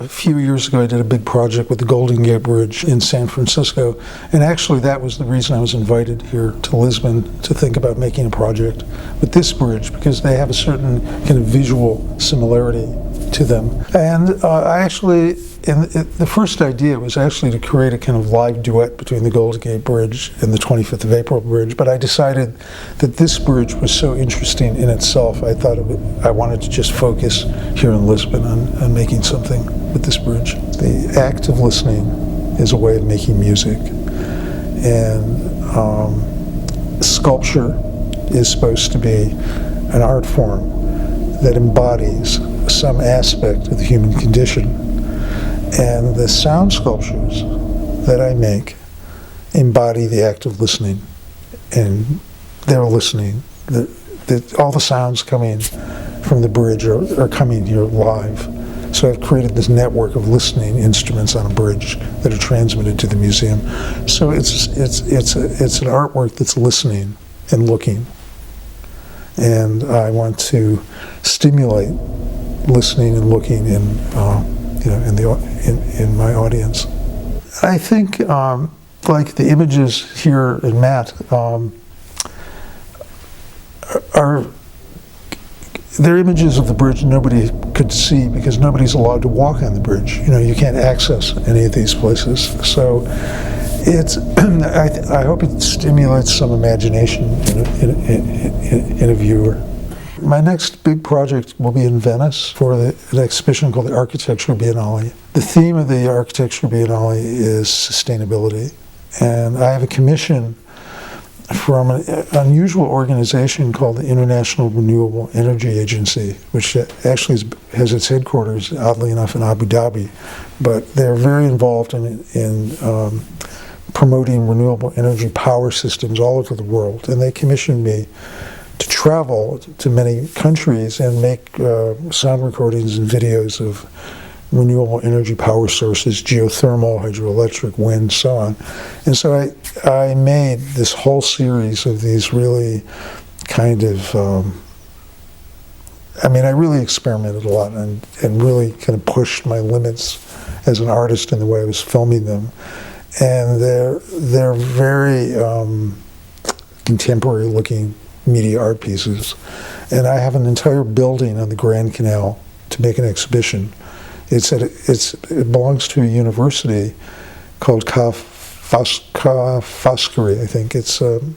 A few years ago, I did a big project with the Golden Gate Bridge in San Francisco, and actually that was the reason I was invited here to Lisbon to think about making a project with this bridge, because they have a certain kind of visual similarity to them. And the first idea was actually to create a kind of live duet between the Golden Gate Bridge and the 25th of April Bridge, but I decided that this bridge was so interesting in itself, I wanted to just focus here in Lisbon on making something with this bridge. The act of listening is a way of making music, and sculpture is supposed to be an art form that embodies some aspect of the human condition. And the sound sculptures that I make embody the act of listening, and they're listening. All the sounds coming from the bridge are coming here live. So I've created this network of listening instruments on a bridge that are transmitted to the museum. So it's an artwork that's listening and looking, and I want to stimulate listening and looking in my audience. I think like the images here in maat they're images of the bridge nobody could see because nobody's allowed to walk on the bridge. You can't access any of these places. So I hope it stimulates some imagination in a viewer. My next big project will be in Venice for an exhibition called the Architecture Biennale. The theme of the Architecture Biennale is sustainability. And I have a commission from an unusual organization called the International Renewable Energy Agency, which actually has its headquarters, oddly enough, in Abu Dhabi. But they're very involved in promoting renewable energy power systems all over the world. And they commissioned me to travel to many countries and make sound recordings and videos of renewable energy power sources, geothermal, hydroelectric, wind, so on. And so I made this whole series of these really kind of, I really experimented a lot and really kind of pushed my limits as an artist in the way I was filming them. And they're very contemporary looking media art pieces. And I have an entire building on the Grand Canal to make an exhibition. It belongs to a university called Ca' Foscari, I think. It's on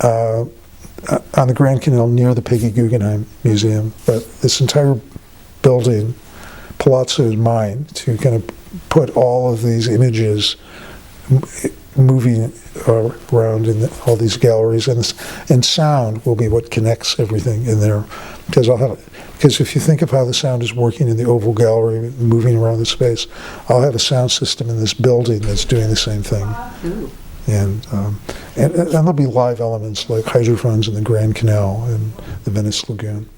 the Grand Canal near the Peggy Guggenheim Museum. But this entire building, Palazzo, is mine to kind of put all of these images moving around in all these galleries, and sound will be what connects everything in there. Because if you think of how the sound is working in the Oval Gallery, moving around the space, I'll have a sound system in this building that's doing the same thing. Ooh. And there'll be live elements like hydrophones in the Grand Canal and the Venice Lagoon.